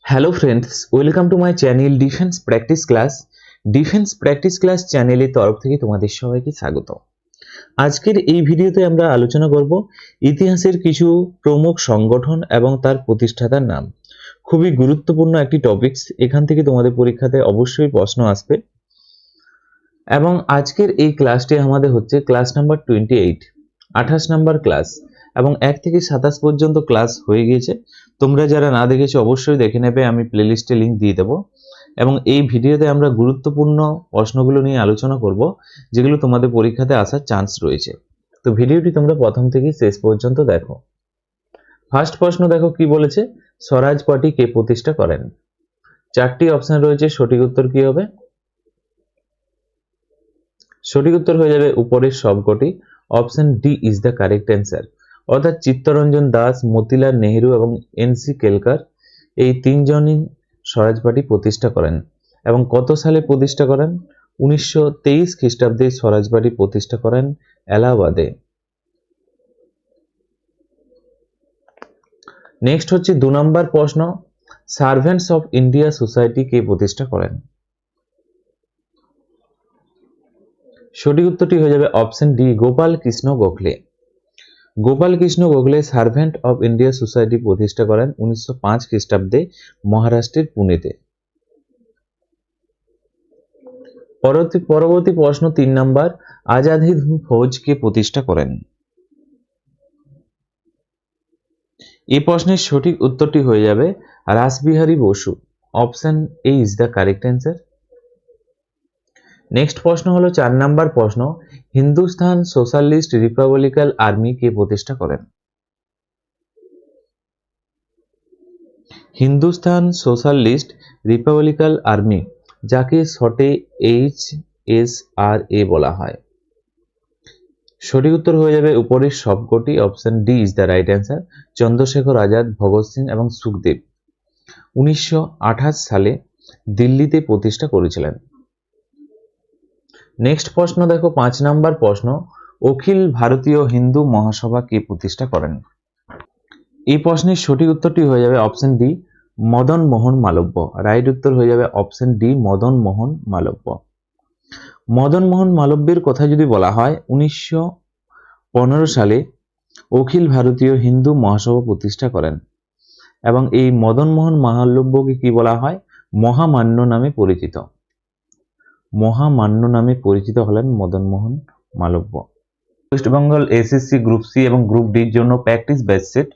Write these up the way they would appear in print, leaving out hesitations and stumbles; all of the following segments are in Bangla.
Hello friends, welcome to my channel defence practice class. Defence practice class চ্যানেলের তরফ থেকে তোমাদের সবাইকে স্বাগত। আজকের এই ভিডিওতে আমরা আলোচনা করব ইতিহাসের কিছু প্রমুখ সংগঠন এবং তার প্রতিষ্ঠাতার নাম। খুবই গুরুত্বপূর্ণ একটি টপিকস, এখান থেকে তোমাদের পরীক্ষাতে অবশ্যই প্রশ্ন আসবে। এবং আজকের এই ক্লাসটি আমাদের হচ্ছে ক্লাস নাম্বার 28, 28 নাম্বার ক্লাস, এবং 1 থেকে 27 পর্যন্ত ক্লাস হয়ে গিয়েছে। তোমরা যারা না দেখেছো অবশ্যই দেখে নেবে, আমি প্লেলিস্টে লিংক দিয়ে দেবো। এবং এই ভিডিওতে আমরা গুরুত্বপূর্ণ প্রশ্নগুলো নিয়ে আলোচনা করব, যেগুলো তোমাদের পরীক্ষাতে আসার চান্স রয়েছে। তো ভিডিওটি তোমরা প্রথম থেকে শেষ পর্যন্ত দেখো। ফার্স্ট প্রশ্ন দেখো কি বলেছে, স্বরাজ পার্টি কে প্রতিষ্ঠা করেন? 4টি অপশন রয়েছে, সঠিক উত্তর কি হবে? সঠিক উত্তর হয়ে যাবে উপরের সবকটি। Option D is the correct answer. অর্থাৎ চিত্তরঞ্জন দাস, মতিলাল নেহেরু এবং এনসি কেলকার, এই তিনজনই স্বরাজ পার্টি প্রতিষ্ঠা করেন। এবং কত সালে প্রতিষ্ঠা করেন? 1923 খ্রিস্টাব্দে স্বরাজ পার্টি প্রতিষ্ঠা করেন এলাহাবাদে। নেক্সট হচ্ছে 2 নম্বর প্রশ্ন, সার্ভেন্টস অফ ইন্ডিয়া সোসাইটি কে প্রতিষ্ঠা করেন? সঠিক উত্তরটি হয়ে যাবে option D, Gopal Krishna Gokhale. Gopal Krishna Gokhale servant of India society প্রতিষ্ঠা করেন 1905 খ্রিস্টাব্দে মহারাষ্ট্রের পুনেতে। পরবর্তী প্রশ্ন 3 নম্বর, আজাদ হিন্দ ফৌজ কে প্রতিষ্ঠা করেন? এই প্রশ্নের সঠিক উত্তরটি হয়ে যাবে Rashbehari Bose. Option A is the correct answer. Next প্রশ্ন হলো 4 নম্বর প্রশ্ন, হিন্দুস্তান সোশ্যালিস্ট রিপাবলিকান আর্মি কে প্রতিষ্ঠা করেন? হিন্দুস্তান সোশ্যালিস্ট রিপাবলিকান আর্মি, যাকে শর্টে HSRA বলা হয়। সঠিক উত্তর হয়ে যাবে উপরের সবকটি। Option D is the right answer. Chandrashekhar Azad, Bhagat Singh এবং সুখদেব 1928 সালে দিল্লিতে প্রতিষ্ঠা করেছিলেন। নেক্সট প্রশ্ন দেখো 5 নম্বর প্রশ্ন, অখিল ভারতীয় হিন্দু মহাসভা কে প্রতিষ্ঠা করেন? এই প্রশ্নের সঠিক উত্তরটি হয়ে যাবে option D, Madan Mohan Malviya. Right উত্তর হয়ে যাবে অপশন ডি, মদন মোহন মালব্য। মদন মোহন মালব্যের কথা যদি বলা হয়, 1915 সালে অখিল ভারতীয় হিন্দু মহাসভা প্রতিষ্ঠা করেন। এবং এই মদন মোহন মালব্যকে কি বলা হয়? মহামান্য নামে পরিচিত। মহামান্য নামে পরিচিত হলেন Madan Mohan Malviya. West Bengal SSC group C এবং গ্রুপ ডির জন্য প্র্যাকটিস ব্যাচ সেট,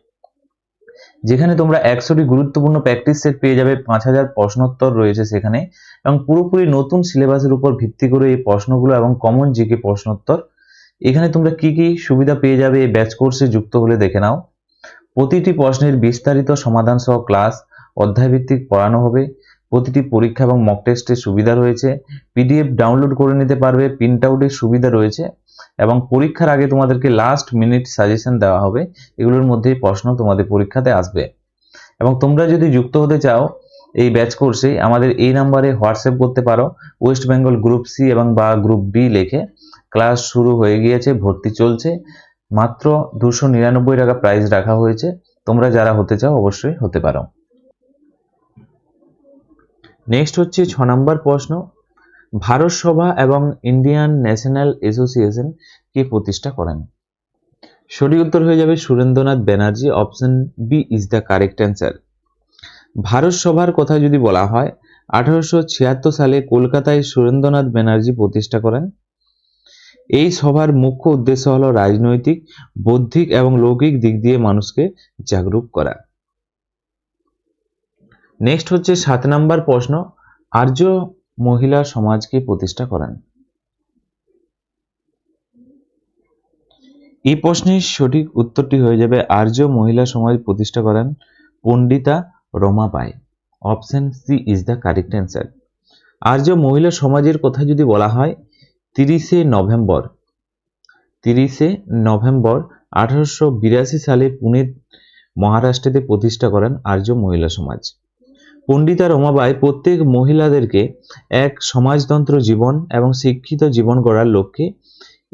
যেখানে তোমরা 100টি গুরুত্বপূর্ণ প্র্যাকটিস সেট পেয়ে যাবে। 5000 প্রশ্নোত্তর রয়েছে সেখানে, এবং পুরোপুরি নতুন সিলেবাসের উপর ভিত্তি করে এই প্রশ্নগুলো এবং কমন জিকে প্রশ্নোত্তর। এখানে তোমরা কি কি সুবিধা পেয়ে যাবে এই ব্যাচ কোর্সে যুক্ত হলে দেখে নাও। প্রতিটি প্রশ্নের বিস্তারিত সমাধান সহ ক্লাস অধ্যায়ভিত্তিক পড়ানো হবে। প্রতিটি পরীক্ষা এবং মক টেস্টের সুবিধা রয়েছে। পিডিএফ ডাউনলোড করে নিতে পারবে, প্রিন্ট আউটের সুবিধা রয়েছে, এবং পরীক্ষার আগে তোমাদেরকে লাস্ট মিনিট সাজেশন দেওয়া হবে। এগুলোর মধ্যেই প্রশ্ন তোমাদের পরীক্ষাতে আসবে। এবং তোমরা যদি যুক্ত হতে চাও এই ব্যাচ কোর্সে, আমাদের এই নাম্বারে হোয়াটসঅ্যাপ করতে পারো, ওয়েস্ট বেঙ্গল গ্রুপ সি এবং বা গ্রুপ ডি লিখে। ক্লাস শুরু হয়ে গিয়েছে, ভর্তি চলছে, মাত্র 299 টাকা প্রাইস রাখা হয়েছে। তোমরা যারা হতে চাও অবশ্যই হতে পারো। নেক্সট হচ্ছে 6 নম্বর প্রশ্ন, ভারত সভা এবং ইন্ডিয়ান ন্যাশনাল অ্যাসোসিয়েশন কে প্রতিষ্ঠা করেন? সঠিক উত্তর হয়ে যাবে Surendranath Banerjee. Option B is the correct answer. Bharat সভার কথা যদি বলা হয়, 1876 সালে কলকাতায় সুরেন্দ্রনাথ ব্যানার্জি প্রতিষ্ঠা করেন। এই সভার মুখ্য উদ্দেশ্য হলো রাজনৈতিক, বৌদ্ধিক এবং লৌকিক দিক দিয়ে মানুষকে জাগরুক করা। নেক্সট হচ্ছে 7 নম্বর প্রশ্ন, আর্য মহিলা সমাজকে প্রতিষ্ঠা করেন? এই প্রশ্নের সঠিক উত্তরটি হয়ে যাবে আর্য মহিলা সমাজ প্রতিষ্ঠা করেন Pandita Ramabai. Option C is the correct answer. Arya Mahila সমাজের কথা যদি বলা হয়, 30শে নভেম্বর 1882 সালে পুনে মহারাষ্ট্রেতে প্রতিষ্ঠা করেন আর্য মহিলা সমাজ। পণ্ডিতা রমাবাই প্রত্যেক মহিলাদেরকে এক সমাজতন্ত্র জীবন এবং শিক্ষিত জীবন গড়ার লক্ষ্যে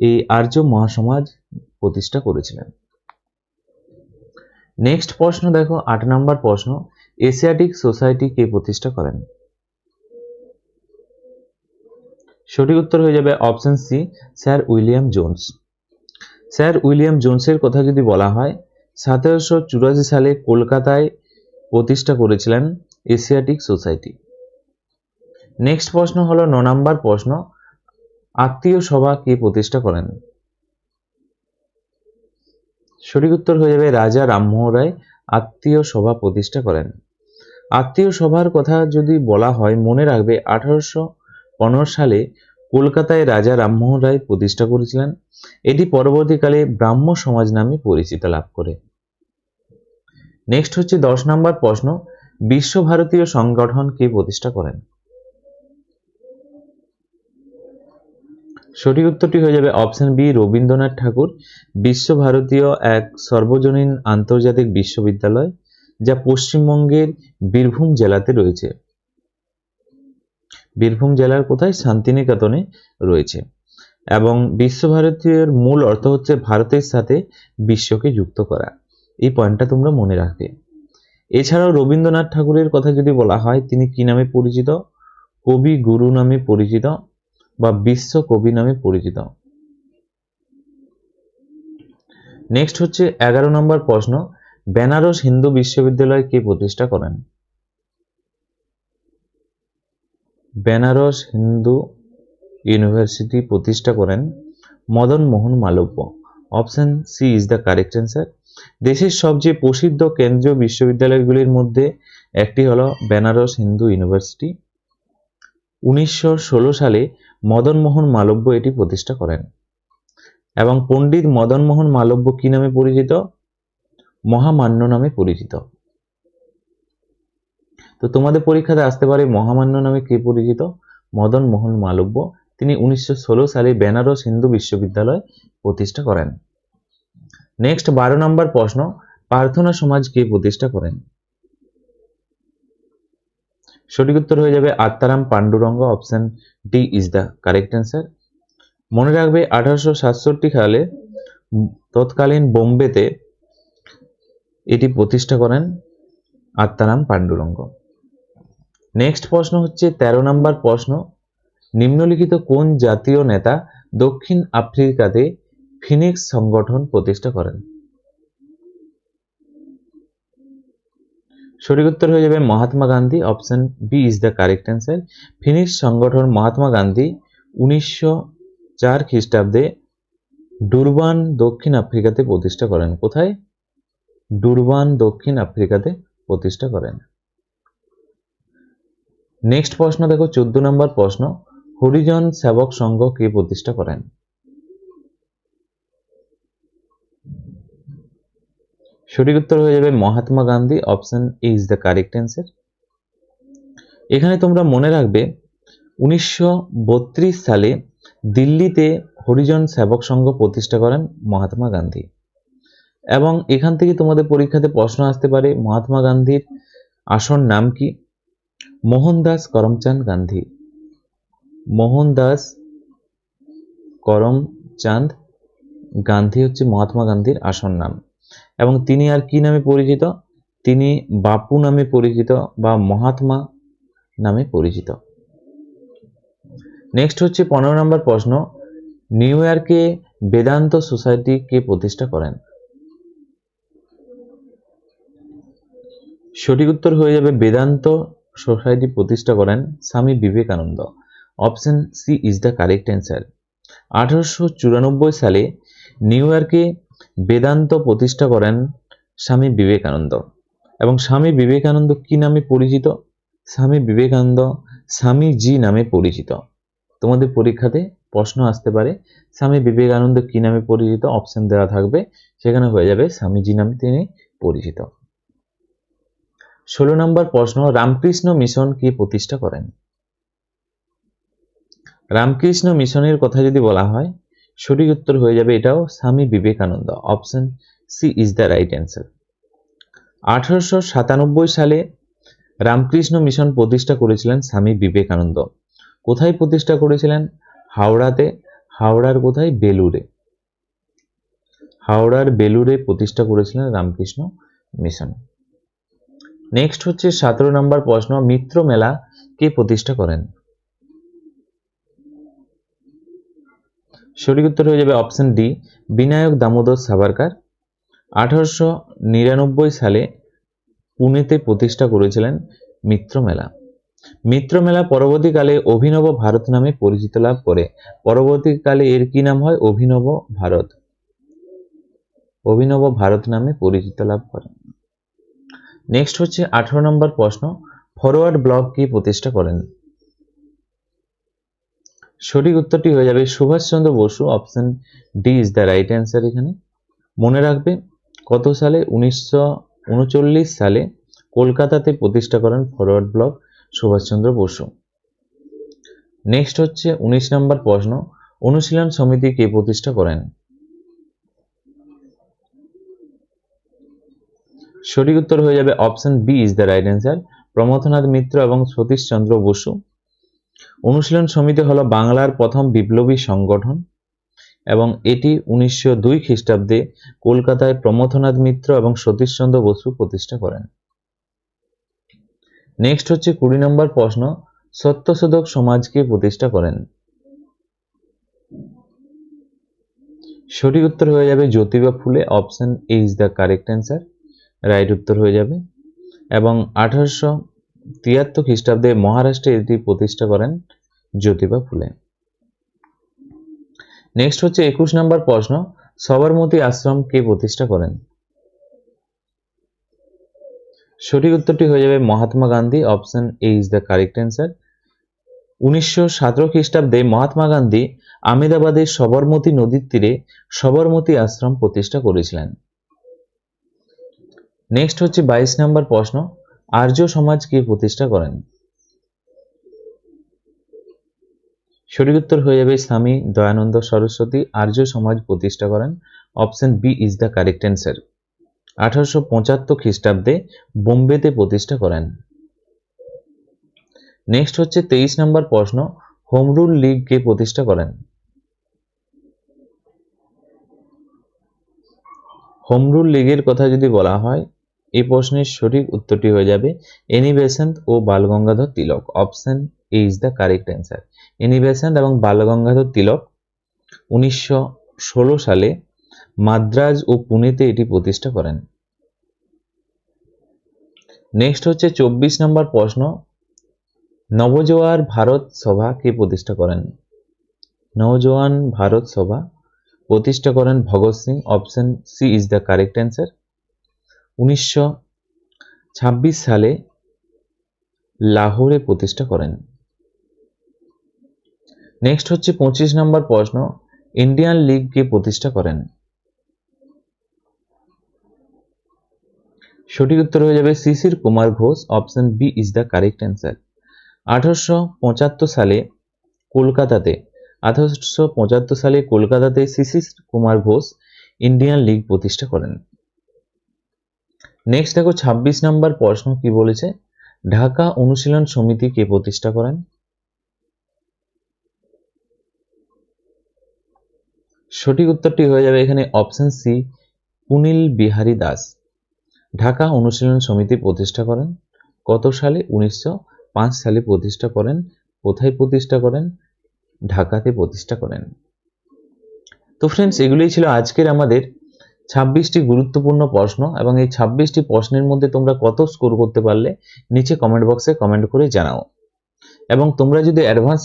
এই আর্য মহাসমাজ প্রতিষ্ঠা করেছিলেন। নেক্সট প্রশ্ন দেখো 8 নম্বর প্রশ্ন, এশিয়াটিক সোসাইটি কে প্রতিষ্ঠা করেন? সঠিক উত্তর হয়ে যাবে option C, sir William Jones. Sir William জোন্সের কথা যদি বলা হয়, 1784 সালে কলকাতায় প্রতিষ্ঠা করেছিলেন এশিয়াটিক সোসাইটি। নেক্সট প্রশ্ন হলো 9 নম্বর প্রশ্ন, আত্মীয় সভা কে প্রতিষ্ঠা করেন? সঠিক উত্তর হয়ে যাবে রাজা রামমোহন রায় আত্মীয় সভা প্রতিষ্ঠা করেন। আত্মীয় সভার কথা যদি বলা হয়, মনে রাখবে 1815 সালে কলকাতায় রাজা রামমোহন রায় প্রতিষ্ঠা করেছিলেন। এটি পরবর্তীকালে ব্রাহ্ম সমাজ নামে পরিচিতি লাভ করে। নেক্সট হচ্ছে 10 নম্বর প্রশ্ন, বিশ্বভারতীয় সংগঠন কে প্রতিষ্ঠা করেন? সঠিক উত্তরটি হয়ে যাবে অপশন বি, রবীন্দ্রনাথ ঠাকুর। বিশ্বভারতীয় এক সর্বজনীন আন্তর্জাতিক বিশ্ববিদ্যালয়, যা পশ্চিমবঙ্গের বীরভূম জেলাতে রয়েছে। বীরভূম জেলার কোথায়? শান্তিনিকেতনে রয়েছে। এবং বিশ্বভারতীর মূল অর্থ হচ্ছে ভারতের সাথে বিশ্বকে যুক্ত করা। এই পয়েন্টটা তোমরা মনে রাখবে। এছাড়াও রবীন্দ্রনাথ ঠাকুরের কথা যদি বলা হয়, তিনি কি নামে পরিচিত? কবি গুরু নামে পরিচিত বা বিশ্ব কবি নামে পরিচিত। নেক্সট হচ্ছে 11 নম্বর প্রশ্ন, বেনারস হিন্দু বিশ্ববিদ্যালয় কে প্রতিষ্ঠা করেন? বেনারস হিন্দু ইউনিভার্সিটি প্রতিষ্ঠা করেন Madan Mohan Malviya. Option C is the correct answer. দেশের সবচেয়ে প্রসিদ্ধ কেন্দ্রীয় বিশ্ববিদ্যালয়গুলির মধ্যে একটি হলো বেনারস হিন্দু ইউনিভার্সিটি। 1916 সালে মদন মোহন মালব্য এটি প্রতিষ্ঠা করেন। এবং পণ্ডিত মদন মোহন মালব্য কি নামে পরিচিত? মহামান্য নামে পরিচিত। তো তোমাদের পরীক্ষাতে আসতে পারে মহামান্য নামে কে পরিচিত? মদন মোহন মালব্য। তিনি 1916 সালে বেনারস হিন্দু বিশ্ববিদ্যালয় প্রতিষ্ঠা করেন। নেক্সট 12 নম্বর প্রশ্ন, প্রার্থনা সমাজ কে প্রতিষ্ঠা করেন? সঠিক উত্তর হয়ে যাবে Atmaram Pandurang. Option D is the correct answer. মনে রাখবে 1867 সালে তৎকালীন বোম্বেতে এটি প্রতিষ্ঠা করেন আত্মারাম পান্ডুরঙ্গ। নেক্সট প্রশ্ন হচ্ছে 13 নম্বর প্রশ্ন, নিম্নলিখিত কোন জাতীয় নেতা দক্ষিণ আফ্রিকাতে ফিনিক্স সংগঠন প্রতিষ্ঠা করেন? সঠিক উত্তর হয়ে যাবে Mahatma Gandhi. Option B is the correct answer. Phoenix সংগঠন মহাত্মা গান্ধী 1904 খ্রিস্টাব্দে ডুরবান দক্ষিণ আফ্রিকাতে প্রতিষ্ঠা করেন। কোথায়? ডুরবান দক্ষিণ আফ্রিকাতে প্রতিষ্ঠা করেন। নেক্সট প্রশ্ন দেখো 14 নম্বর প্রশ্ন, হরিজন সেবক সংঘ কে প্রতিষ্ঠা করেন? সঠিক উত্তর হয়ে যাবে Mahatma Gandhi. Option A is the correct answer. এখানে তোমরা মনে রাখবে 1932 সালে দিল্লিতে হরিজন সেবক সংঘ প্রতিষ্ঠা করেন মহাত্মা গান্ধী। এবং এখান থেকে তোমাদের পরীক্ষাতে প্রশ্ন আসতে পারে মহাত্মা গান্ধীর আসল নাম কি? মোহনদাস করমচাঁদ গান্ধী। মোহনদাস করমচাঁদ গান্ধী হচ্ছে মহাত্মা গান্ধীর আসল নাম। এবং তিনি আর কি নামে পরিচিত? তিনি বাপু নামে পরিচিত বা মহাত্মা নামে পরিচিত। নেক্সট হচ্ছে 15 নম্বর প্রশ্ন, নিউ ইয়র্কে বেদান্ত সোসাইটি কে প্রতিষ্ঠা করেন? সঠিক উত্তর হয়ে যাবে বেদান্ত সোসাইটি প্রতিষ্ঠা করেন Swami Vivekananda. Option C is the correct answer. 1894 সালে নিউ ইয়র্কে বেদান্ত প্রতিষ্ঠা করেন স্বামী বিবেকানন্দ। এবং স্বামী বিবেকানন্দ কি নামে পরিচিত? স্বামী বিবেকানন্দ স্বামীজি নামে পরিচিত। তোমাদের পরীক্ষাতে প্রশ্ন আসতে পারে স্বামী বিবেকানন্দ কি নামে পরিচিত, অপশন দেওয়া থাকবে, সেখানে হয়ে যাবে স্বামীজি নামে তিনি পরিচিত। 16 নম্বর প্রশ্ন, রামকৃষ্ণ মিশন কি প্রতিষ্ঠা করেন? রামকৃষ্ণ মিশনের কথা যদি বলা হয়, সঠিক উত্তর হয়ে যাবে এটাও Swami Vivekananda. Option C is the right answer. 1897 সালে রামকৃষ্ণ মিশন প্রতিষ্ঠা করেছিলেন স্বামী বিবেকানন্দ। কোথায় প্রতিষ্ঠা করেছিলেন? হাওড়াতে। হাওড়ার কোথায়? বেলুড়ে। হাওড়ার বেলুড়ে প্রতিষ্ঠা করেছিলেন রামকৃষ্ণ মিশন। নেক্সট হচ্ছে 17 নম্বর প্রশ্ন, মিত্র মেলা কে প্রতিষ্ঠা করেন? সঠিক উত্তর হয়ে যাবে অপশন ডি, বিনায়ক দামোদর সাভারকার। 1899 সালে পুনেতে প্রতিষ্ঠা করেছিলেন মিত্র মেলা। মিত্র মেলা পরবর্তীকালে অভিনব ভারত নামে পরিচিতি লাভ করে। পরবর্তীকালে এর কি নাম হয়? অভিনব ভারত। অভিনব ভারত নামে পরিচিতি লাভ করে। নেক্সট হচ্ছে 18 নম্বর প্রশ্ন, ফরওয়ার্ড ব্লক কি প্রতিষ্ঠা করেন? সঠিক উত্তরটি হয়ে যাবে Subhas Chandra Bose. Option D is the right answer. এখানে মনে রাখবে কত সালে? 1939 সালে কলকাতাতে প্রতিষ্ঠা করেন ফরওয়ার্ড ব্লক সুভাষচন্দ্র বসু। নেক্সট হচ্ছে 19 নম্বর প্রশ্ন, অনুশীলন সমিতি কে প্রতিষ্ঠা করেন? সঠিক উত্তর হয়ে যাবে option B is the right answer, Pramathanath Mitra এবং সতীশচন্দ্র বসু। অনুশীলন সমিতি হলো বাংলার প্রথম বিপ্লবী সংগঠন এবং এটি 1902 খ্রিস্টাব্দে কলকাতায় প্রমথনাথ মিত্র এবং সতীশচন্দ্র বসু প্রতিষ্ঠা করেন। নেক্সট হচ্ছে 20 নম্বর প্রশ্ন, সত্যশোধক সমাজ কে প্রতিষ্ঠা করেন? সঠিক উত্তর হয়ে যাবে জ্যোতিবা ফুলে। Option A is the correct answer, right উত্তর হয়ে যাবে। এবং 1873 খ্রিস্টাব্দে মহারাষ্ট্রে এটি প্রতিষ্ঠা করেন জ্যোতিবা ফুলে। নেক্সট হচ্ছে 21 নম্বর প্রশ্ন, সবরমতী আশ্রম কে প্রতিষ্ঠা করেন? সঠিক উত্তরটি হয়ে যাবে Mahatma Gandhi. Option A is the correct answer. 1917 খ্রিস্টাব্দে মহাত্মা গান্ধী আহমেদাবাদের সবরমতী নদীর তীরে সবরমতী আশ্রম প্রতিষ্ঠা করেছিলেন। নেক্সট হচ্ছে 22 নম্বর প্রশ্ন, আর্য সমাজ কে প্রতিষ্ঠা করেন? সঠিক উত্তর হয়ে যাবে স্বামী দয়ানন্দ সরস্বতী আর্য সমাজ প্রতিষ্ঠা করেন। Option B is the correct answer. 1875 খ্রিস্টাব্দে বোম্বেতে প্রতিষ্ঠা করেন। নেক্সট হচ্ছে 23 নম্বর প্রশ্ন, হোম রুল লীগ কে প্রতিষ্ঠা করেন? হোম রুল লীগের কথা যদি বলা হয়, এই প্রশ্নের সঠিক উত্তরটি হয়ে যাবে এনি বেসান্ত ও Bal Gangadhar Tilak. Option A is the correct answer. Annie Besant এবং বালগঙ্গাধর তিলক 1916 সালে মাদ্রাজ ও পুনেতে এটি প্রতিষ্ঠা করেন। নেক্সট হচ্ছে 24 নম্বর প্রশ্ন, নবজোয়ার ভারত সভা কে প্রতিষ্ঠা করেন? নওজোয়ান ভারত সভা প্রতিষ্ঠা করেন Bhagat Singh. Option C is the correct answer. 1926 সালে লাহোরে প্রতিষ্ঠা করেন। নেক্সট হচ্ছে 25 নম্বর প্রশ্ন, ইন্ডিয়ান লীগ কে প্রতিষ্ঠা করেন? সঠিক উত্তর হয়ে যাবে Shishir Kumar Ghosh. Option B is the correct answer. 1875 সালে কলকাতাতে শিশির কুমার ঘোষ ইন্ডিয়ান লীগ প্রতিষ্ঠা করেন। নেক্সট দেখো 26 নম্বর প্রশ্ন কি বলেছে, ঢাকা অনুশীলন সমিতি কে প্রতিষ্ঠা করেন? সঠিক উত্তরটি হয়ে যাবে এখানে অপশন সি, পুনিল বিহারী দাস ঢাকা অনুশীলন সমিতি প্রতিষ্ঠা করেন। কত সালে? 1905 সালে প্রতিষ্ঠা করেন। কোথায় প্রতিষ্ঠা করেন? ঢাকাতে প্রতিষ্ঠা করেন। তো ফ্রেন্ডস, এগুলোই ছিল আজকের আমাদের 26টি গুরুত্বপূর্ণ প্রশ্ন এবং এই 26টি প্রশ্নের মধ্যে তোমরা কত স্কোর করতে পারলে নিচে কমেন্ট বক্সে কমেন্ট করে জানাও। এবং তোমরা যদি অ্যাডভান্স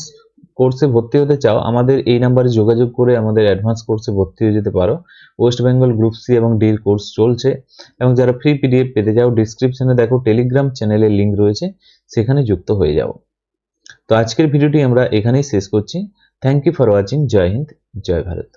কোর্সে ভর্তি হতে চাও, আমাদের এই নাম্বারে যোগাযোগ করে আমাদের অ্যাডভান্স কোর্সে ভর্তি হয়ে যেতে পারো। ওয়েস্ট বেঙ্গল গ্রুপ সি এবং ডির কোর্স চলছে। এবং যারা ফ্রি পিডিএফ পেতে চাও, ডিসক্রিপশনে দেখো টেলিগ্রাম চ্যানেলের লিঙ্ক রয়েছে, সেখানে যুক্ত হয়ে যাও। তো আজকের ভিডিওটি আমরা এখানেই শেষ করছি। Thank you for watching. জয় হিন্দ, জয় ভারত।